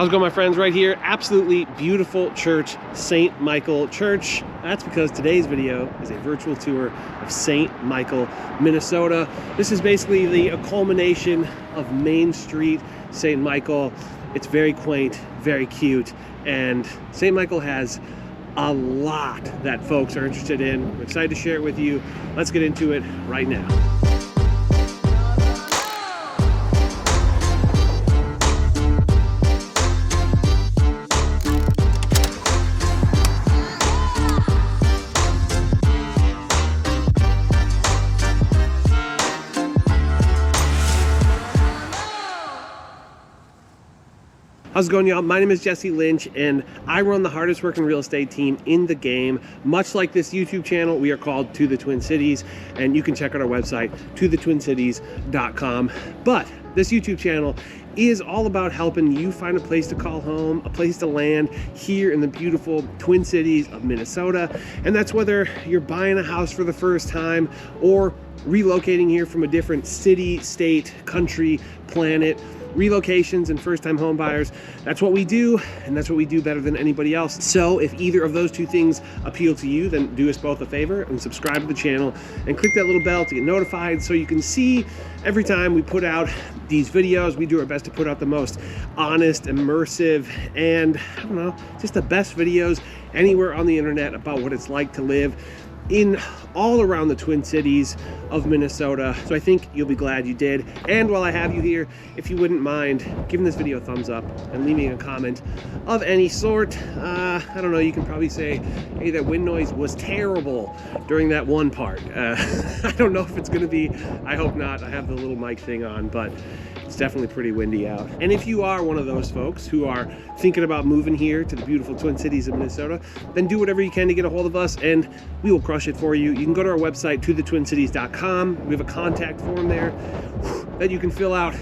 How's it going, my friends? Right here, absolutely beautiful church, St. Michael Church. That's because today's video is a virtual tour of St. Michael, Minnesota. This is basically a culmination of Main Street, St. Michael. It's very quaint, very cute, and St. Michael has a lot that folks are interested in. I'm excited to share it with you. Let's get into it right now. How's it going, y'all? My name is Jesse Lynch, and I run the hardest working real estate team in the game. Much like this YouTube channel, we are called To the Twin Cities, and you can check out our website, tothetwincities.com. But this YouTube channel is all about helping you find a place to call home, a place to land here in the beautiful Twin Cities of Minnesota. And that's whether you're buying a house for the first time or relocating here from a different city, state, country, planet. Relocations and first-time home buyers, that's what we do, and that's what we do better than anybody else. So if either of those two things appeal to you, then do us both a favor and subscribe to the channel and click that little bell to get notified so you can see every time we put out these videos. We do our best to put out the most honest, immersive, and I don't know, just the best videos anywhere on the internet about what it's like to live in all around the Twin Cities of Minnesota. So I think you'll be glad you did. And while I have you here, if you wouldn't mind giving this video a thumbs up and leaving a comment of any sort. I don't know, you can probably say, hey, that wind noise was terrible during that one part. I don't know if it's gonna be, I hope not. I have the little mic thing on, but it's definitely pretty windy out. And if you are one of those folks who are thinking about moving here to the beautiful Twin Cities of Minnesota, then do whatever you can to get a hold of us and we will crush it for you. You can go to our website, tothetwincities.com. We have a contact form there that you can fill out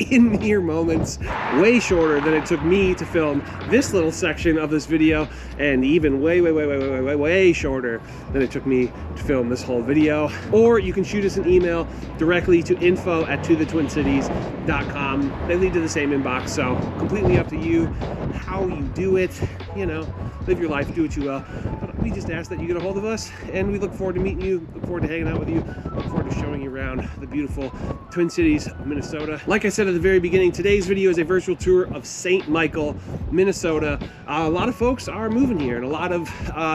in mere moments, way shorter than it took me to film this little section of this video, and even way shorter than it took me to film this whole video. Or you can shoot us an email directly to info@tothetwincities.com. They lead to the same inbox, so completely up to you how you do it. You know, live your life, do what you will. But we just ask that you get a hold of us, and we look forward to meeting you, look forward to hanging out with you, look forward to showing you around the beautiful Twin Cities of Minnesota. Like I said at the very beginning, today's video is a virtual tour of St. Michael, Minnesota. A lot of folks are moving here, and a lot of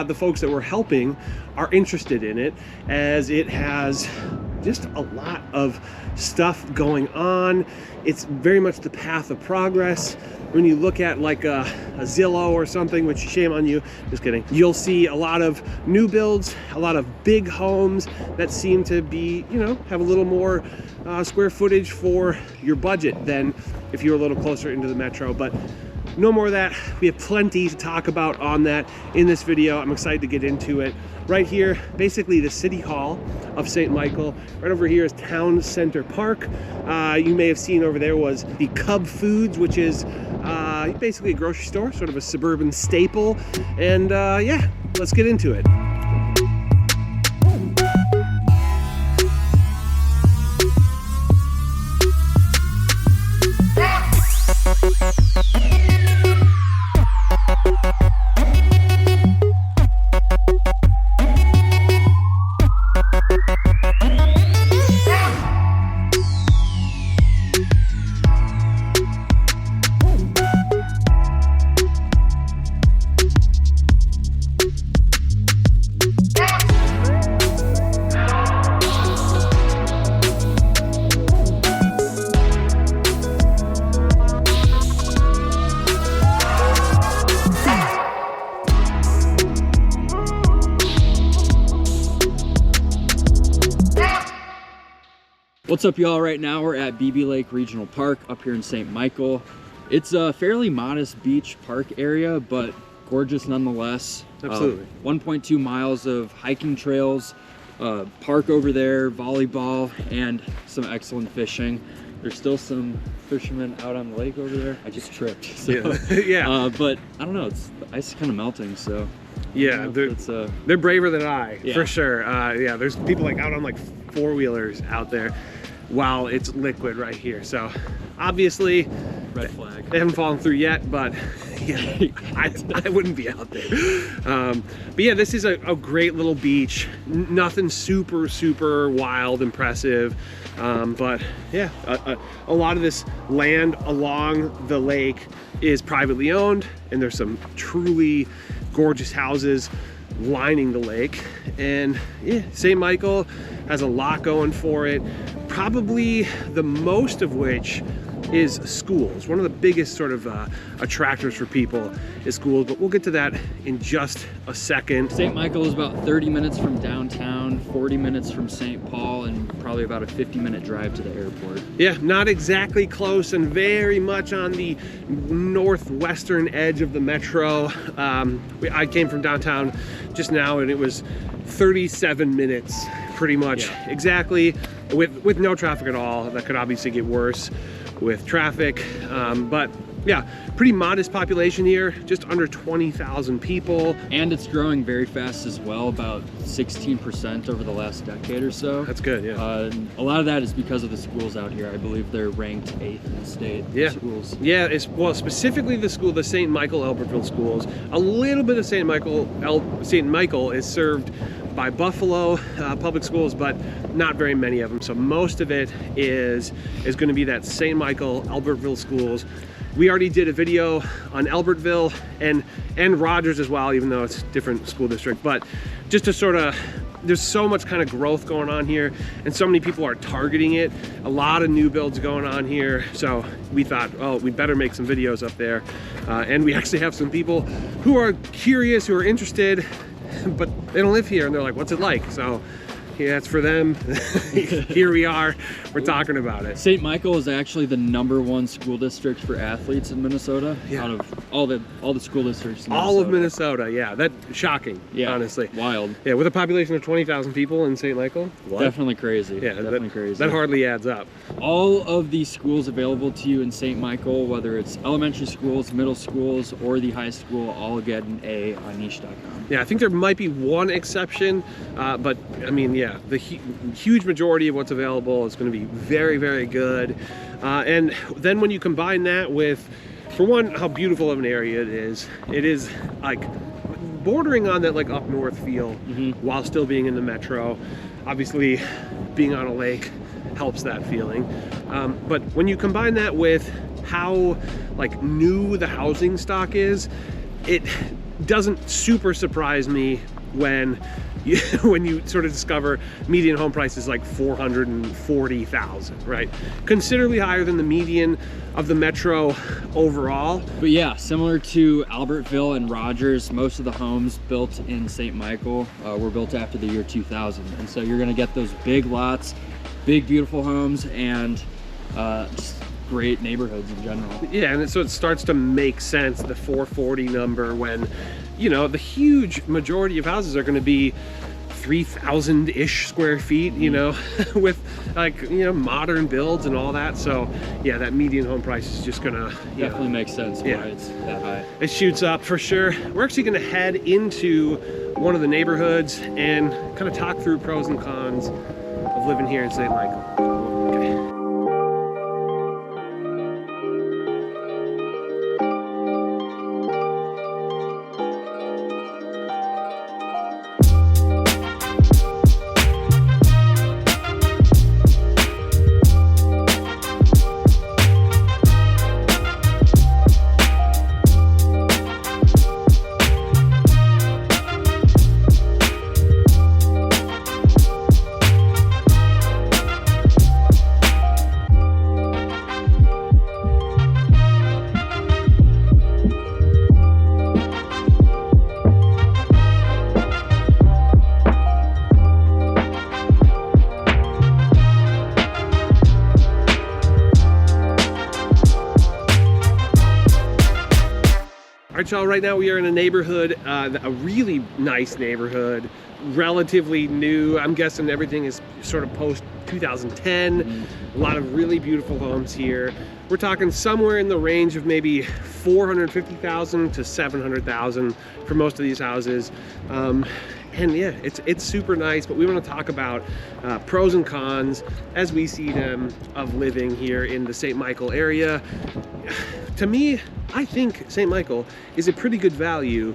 the folks that we're helping are interested in it, as it has just a lot of stuff going on. It's very much the path of progress. When you look at like a Zillow or something, which shame on you, just kidding, you'll see a lot of new builds, a lot of big homes that seem to be, you know, have a little more square footage for your budget than if you're a little closer into the metro. But no more of that. We have plenty to talk about on that in this video. I'm excited to get into it. Right here, basically the City Hall of St. Michael. Right over here is Town Center Park. You may have seen over there was the Cub Foods, which is basically a grocery store, sort of a suburban staple. And yeah, let's get into it. What's up, y'all? Right now we're at BB Lake Regional Park up here in St. Michael. It's a fairly modest beach park area, but gorgeous nonetheless. Absolutely. 1.2 miles of hiking trails, park over there, volleyball, and some excellent fishing. There's still some fishermen out on the lake over there. I just tripped. So, yeah. But I don't know, the ice is kind of melting, so. Yeah, they're braver than I, yeah. For sure. Yeah, there's people like out on like four-wheelers out there. while it's liquid right here. So obviously Red flag. they haven't fallen through yet, but yeah, I wouldn't be out there. But yeah, this is a great little beach. Nothing super wild, impressive. But yeah, a lot of this land along the lake is privately owned, and there's some truly gorgeous houses lining the lake. And yeah, St. Michael has a lot going for it, probably the most of which is schools. One of the biggest sort of attractors for people is schools, but we'll get to that in just a second. St. Michael is about 30 minutes from downtown, 40 minutes from St. Paul, and probably about a 50-minute drive to the airport. Yeah, not exactly close, and very much on the northwestern edge of the metro. I came from downtown just now, and it was 37 minutes pretty much, exactly, with no traffic at all. That could obviously get worse with traffic, but yeah, pretty modest population here, just under 20,000 people. And it's growing very fast as well, about 16% over the last decade or so. That's good, yeah. A lot of that is because of the schools out here. I believe they're ranked 8th in the state. Yeah, schools. Yeah, well, specifically the school, the St. Michael Albertville schools. A little bit of St. Michael is served by Buffalo public schools, but not very many of them. So most of it is going to be that St. Michael Albertville schools. We already did a video on Albertville and Rogers as well, even though it's different school district. But just to sort of, there's so much kind of growth going on here, and so many people are targeting it. A lot of new builds going on here. So we thought, oh, we better make some videos up there. And we actually have some people who are curious, who are interested, but they don't live here, and they're like, what's it like? So yeah, it's for them. Here we are, we're talking about it. St. Michael is actually the #1 school district for athletes in Minnesota, out of all the school districts in Minnesota. All of Minnesota, yeah, that's shocking, honestly. Wild. Yeah, with a population of 20,000 people in St. Michael. What? Definitely crazy. Yeah, definitely crazy. That hardly adds up. All of these schools available to you in St. Michael, whether it's elementary schools, middle schools, or the high school, all get an A on niche.com. Yeah, I think there might be one exception, but I mean, yeah, the huge majority of what's available is going to be very good. And then when you combine that with, for one, how beautiful of an area it is like bordering on that like up north feel, while still being in the metro. Obviously, being on a lake helps that feeling. But when you combine that with how like new the housing stock is, it doesn't super surprise me when you sort of discover median home prices like $440,000, right? Considerably higher than the median of the metro overall. But yeah, similar to Albertville and Rogers, most of the homes built in St. Michael were built after the year 2000. And so you're gonna get those big lots, big beautiful homes, and just great neighborhoods in general. Yeah, and so it starts to make sense, the 440 number, when, you know, the huge majority of houses are going to be 3,000-ish square feet, you know, with like, you know, modern builds and all that. So yeah, that median home price is just gonna definitely makes sense why it's that high. It shoots up for sure. We're actually gonna head into one of the neighborhoods and kind of talk through pros and cons of living here in St. Michael. Okay. Alright, y'all, right now we are in a neighborhood, a really nice neighborhood, relatively new. I'm guessing everything is sort of post 2010. A lot of really beautiful homes here. We're talking somewhere in the range of maybe 450,000 to 700,000 for most of these houses. and yeah, it's super nice. But we want to talk about pros and cons as we see them of living here in the St. Michael area. To me, I think St. Michael is a pretty good value,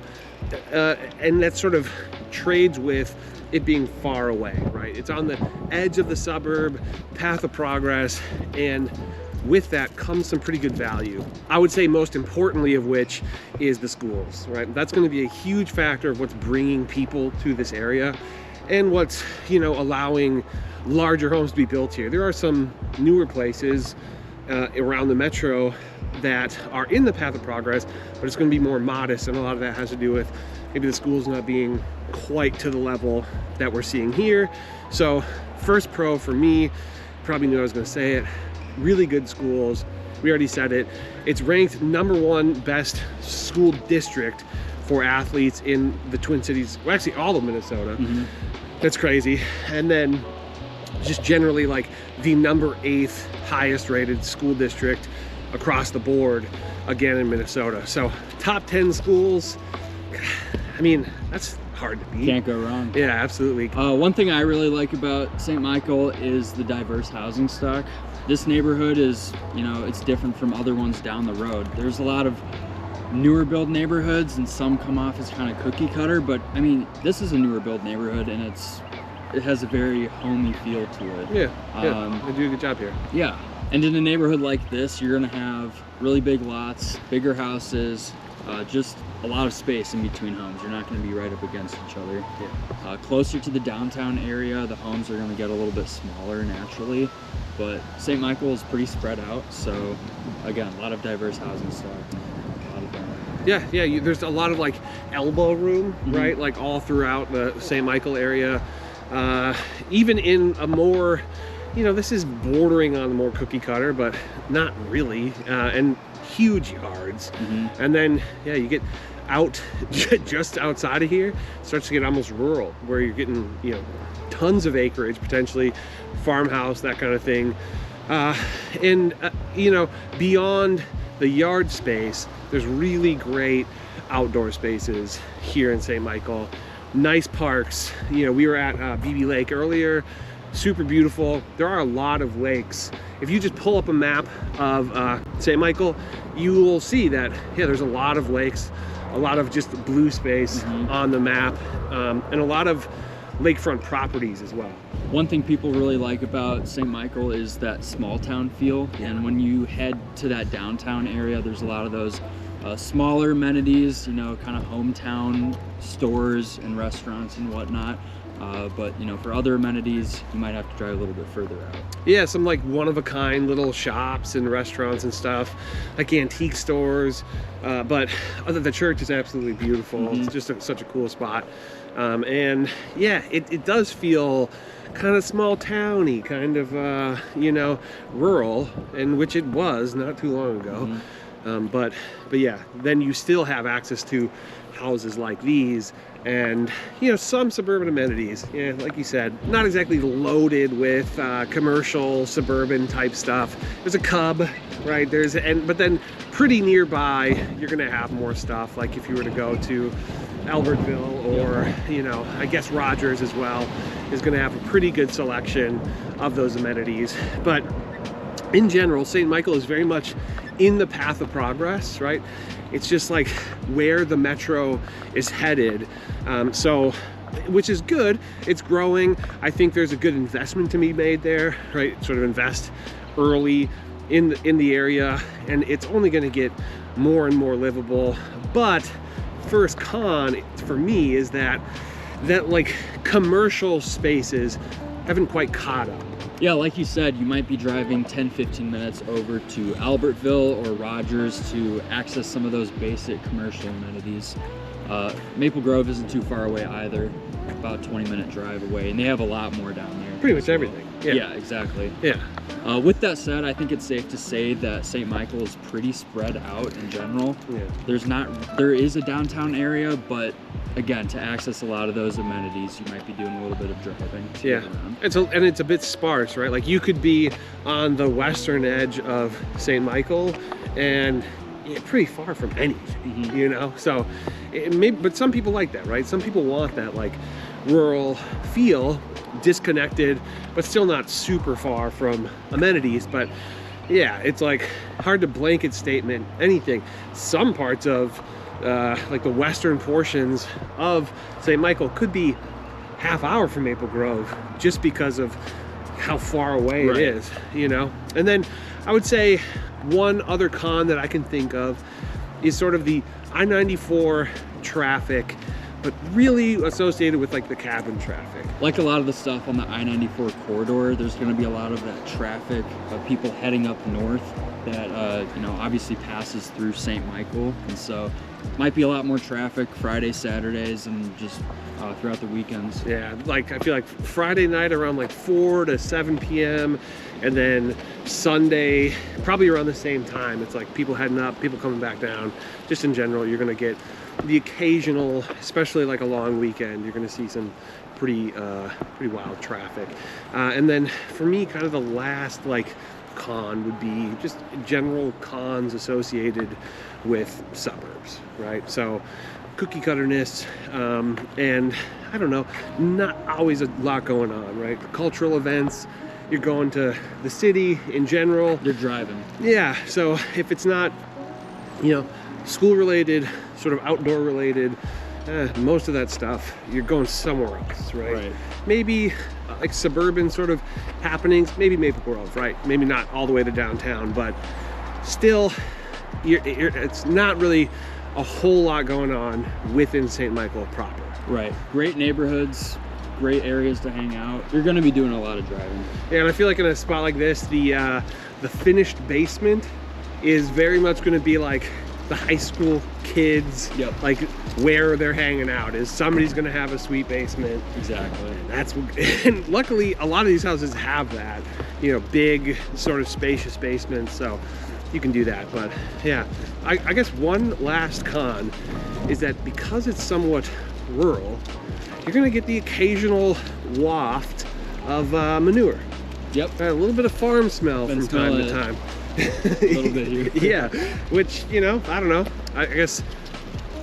and that sort of trades with it being far away, right? It's on the edge of the suburb, path of progress, and with that comes some pretty good value. I would say most importantly of which is the schools, right? That's going to be a huge factor of what's bringing people to this area and what's, you know, allowing larger homes to be built here. There are some newer places around the metro that are in the path of progress, but it's going to be more modest, and a lot of that has to do with maybe the schools not being quite to the level that we're seeing here. So first pro for me, probably knew I was going to say it, really good schools. We already said it. It's ranked #1 best school district for athletes in the Twin Cities, well, actually all of Minnesota. That's crazy. And then just generally like the #8 highest rated school district across the board, again in Minnesota. So top 10 schools, I mean, that's hard to beat. Can't go wrong. Yeah, absolutely. One thing I really like about St. Michael is the diverse housing stock. This neighborhood is, you know, it's different from other ones down the road. There's a lot of newer build neighborhoods and some come off as kind of cookie cutter, but I mean, this is a newer build neighborhood and it has a very homey feel to it. Yeah, they do a good job here. Yeah, and in a neighborhood like this, you're gonna have really big lots, bigger houses, just a lot of space in between homes. You're not gonna be right up against each other. Yeah. Closer to the downtown area, the homes are gonna get a little bit smaller naturally, but St. Michael is pretty spread out, so again, a lot of diverse housing stock. Yeah, there's a lot of like elbow room, right? Like all throughout the St. Michael area. Even in a more, you know, this is bordering on the more cookie cutter, but not really, and huge yards. And then, yeah, you get out just outside of here, it starts to get almost rural, where you're getting, you know, tons of acreage, potentially farmhouse, that kind of thing. You know, beyond the yard space, there's really great outdoor spaces here in St. Michael. Nice parks. You know, we were at BB Lake earlier, super beautiful. There are a lot of lakes. If you just pull up a map of St. Michael, you will see that, yeah, there's a lot of lakes, a lot of just blue space on the map, and a lot of lakefront properties as well. One thing people really like about St. Michael is that small town feel, and when you head to that downtown area, there's a lot of those smaller amenities, you know, kind of hometown stores and restaurants and whatnot. But you know, for other amenities, you might have to drive a little bit further out. Yeah, some like one-of-a-kind little shops and restaurants and stuff, like antique stores. But the church is absolutely beautiful. It's just such a cool spot. And yeah, it does feel kind of small towny, kind of you know, rural, and which it was not too long ago. But yeah, then you still have access to houses like these, and you know, some suburban amenities. Yeah, like you said, not exactly loaded with commercial suburban type stuff. There's a Cub, right? But then pretty nearby, you're gonna have more stuff. Like if you were to go to Albertville, or you know, I guess Rogers as well, is gonna have a pretty good selection of those amenities. But in general, St. Michael is very much in the path of progress, right? It's just like where the metro is headed. So, which is good. It's growing. I think there's a good investment to be made there, right? Sort of invest early in the area, and it's only going to get more and more livable. But first con for me is that like commercial spaces haven't quite caught up. Yeah, like you said, you might be driving 10-15 minutes over to Albertville or Rogers to access some of those basic commercial amenities. Maple Grove isn't too far away either, about a 20-minute drive away, and they have a lot more down there. Pretty much everything. Yeah, exactly. Yeah. With that said, I think it's safe to say that St. Michael is pretty spread out in general. Yeah. There is a downtown area, but again, to access a lot of those amenities, you might be doing a little bit of driving to get around. It's a bit sparse, right? Like you could be on the western edge of St. Michael and pretty far from anything, you know? So but some people like that, right? Some people want that like rural feel, disconnected, but still not super far from amenities. But yeah, it's like hard to blanket statement anything. Some parts of like the western portions of St. Michael could be half hour from Maple Grove just because of how far away it is, you know. And then I would say one other con that I can think of is sort of the I-94 traffic, but really associated with like the cabin traffic. Like a lot of the stuff on the I-94 corridor, there's going to be a lot of that traffic of people heading up north that you know, obviously passes through St. Michael, and so might be a lot more traffic Fridays, Saturdays, and just throughout the weekends. Yeah, like I feel like Friday night around like 4 to 7 p.m. and then Sunday probably around the same time. It's like people heading up, people coming back down. Just in general, you're going to get the occasional, especially like a long weekend, you're going to see some pretty wild traffic. And then for me, kind of the last like con would be just general cons associated with suburbs, right? So cookie cutterness, and I don't know, not always a lot going on, right? Cultural events, you're going to the city in general. You're driving. Yeah, so if it's not, you know, school related, sort of outdoor related, most of that stuff, you're going somewhere else, right? Maybe like suburban sort of happenings, maybe Maple Grove, right? Maybe not all the way to downtown, but still, it's not really a whole lot going on within St. Michael proper. Right. Great neighborhoods, great areas to hang out. You're going to be doing a lot of driving. Yeah, and I feel like in a spot like this, the finished basement is very much going to be like the high school kids, like where they're hanging out is somebody's going to have a sweet basement. Exactly. And luckily a lot of these houses have that, you know, big sort of spacious basements, so you can do that. But yeah, I guess one last con is that because it's somewhat rural, you're going to get the occasional waft of manure. Yep. A little bit of farm smell from time to time. A little bit here. Yeah, which, you know, I don't know, I guess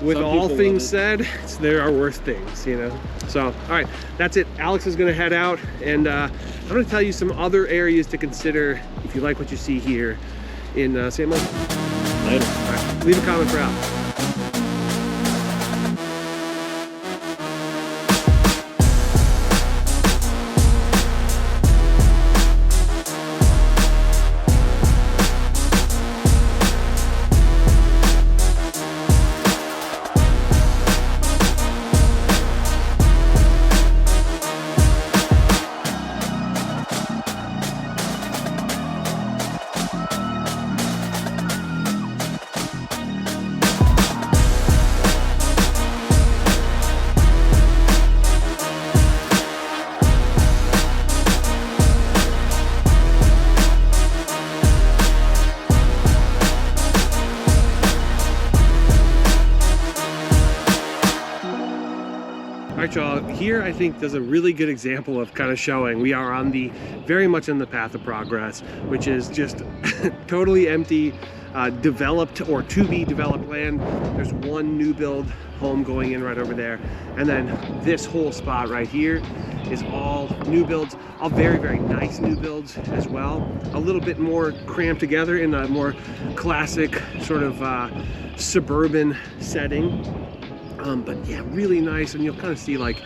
with Some all people things said, there are worse things, you know. So all right, that's it. Alex is gonna head out, and I'm gonna tell you some other areas to consider if you like what you see here in St. Michael. Later. All right, leave a comment for Alex. All right, y'all, here I think there's a really good example of kind of showing we are on the very much in the path of progress, which is just totally empty, developed or to be developed land. There's one new build home going in right over there, and then this whole spot right here is all new builds, all very, very nice new builds as well. A little bit more crammed together in a more classic sort of suburban setting. But yeah, really nice, and you'll kind of see like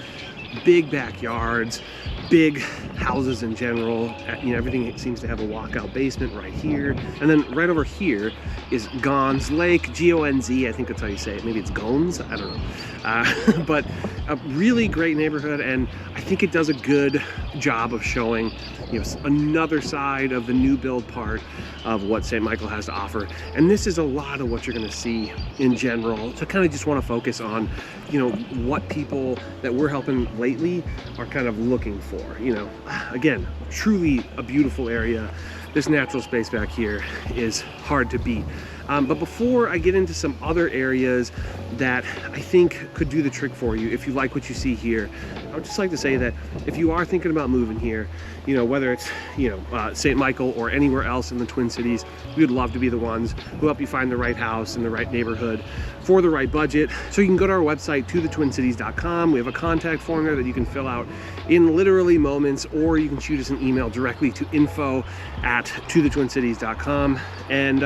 big backyards, big houses in general. You know, everything seems to have a walkout basement right here, and then right over here is Gonz Lake, G-O-N-Z, I think that's how you say it. Maybe it's Gonz, I don't know. But a really great neighborhood, and I think it does a good job of showing, you know, another side of the new build part of what St. Michael has to offer. And this is a lot of what you're going to see in general. So I kind of just want to focus on, you know, what people that we're helping lately are kind of looking for. You know, again, truly a beautiful area. This natural space back here is hard to beat. But before I get into some other areas that I think could do the trick for you, if you like what you see here, I would just like to say that if you are thinking about moving here, you know, whether it's, you know, St. Michael or anywhere else in the Twin Cities, we would love to be the ones who help you find the right house in the right neighborhood for the right budget. So you can go to our website, tothetwincities.com. We have a contact form there that you can fill out in literally moments, or you can shoot us an email directly to info@tothetwincities.com, and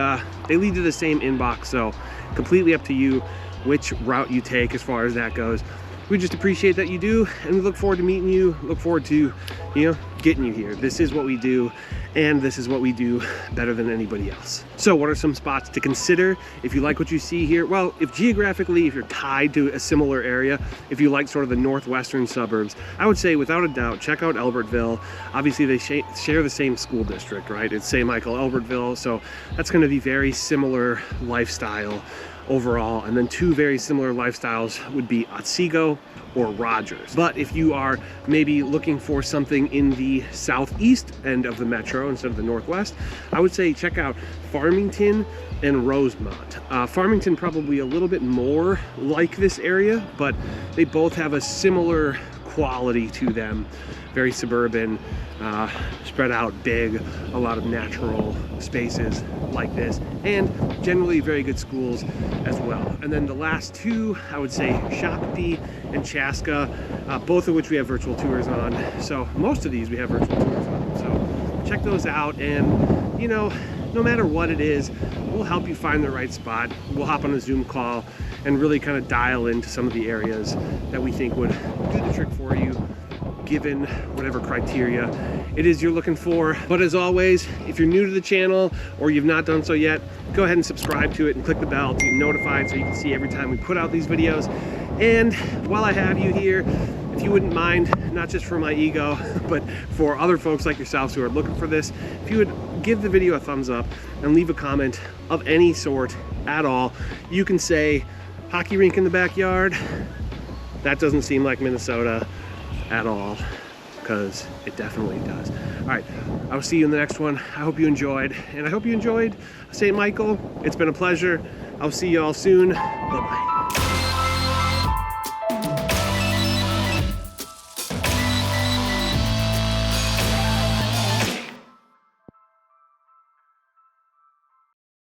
they lead to the same inbox, so completely up to you which route you take as far as that goes. We just appreciate that you do, and we look forward to meeting you, look forward to, you know, getting you here. This is what we do, and this is what we do better than anybody else. So what are some spots to consider if you like what you see here? Well, if geographically, if you're tied to a similar area, if you like sort of the northwestern suburbs, I would say without a doubt, check out Albertville. Obviously they share the same school district, right? It's St. Michael, Albertville, so that's gonna be very similar lifestyle overall. And then two very similar lifestyles would be Otsego or Rogers. But if you are maybe looking for something in the southeast end of the metro instead of the northwest, I would say check out Farmington and Rosemont. Farmington probably a little bit more like this area, but they both have a similar quality to them. Very suburban, spread out, big, a lot of natural spaces like this, and generally very good schools as well. And then the last two, I would say Shakopee and Chaska, both of which we have virtual tours on. So most of these we have virtual tours on. So check those out, and you know, no matter what it is, we'll help you find the right spot. We'll hop on a Zoom call and really kind of dial into some of the areas that we think would do the trick for you, given whatever criteria it is you're looking for. But as always, if you're new to the channel or you've not done so yet, go ahead and subscribe to it and click the bell to get notified so you can see every time we put out these videos. And while I have you here, if you wouldn't mind, not just for my ego, but for other folks like yourselves who are looking for this, if you would give the video a thumbs up and leave a comment of any sort at all. You can say, hockey rink in the backyard. That doesn't seem like Minnesota at all, because it definitely does. All right, I will see you in the next one. I hope you enjoyed, and I hope you enjoyed St. Michael. It's been a pleasure. I'll see you all soon. Bye-bye.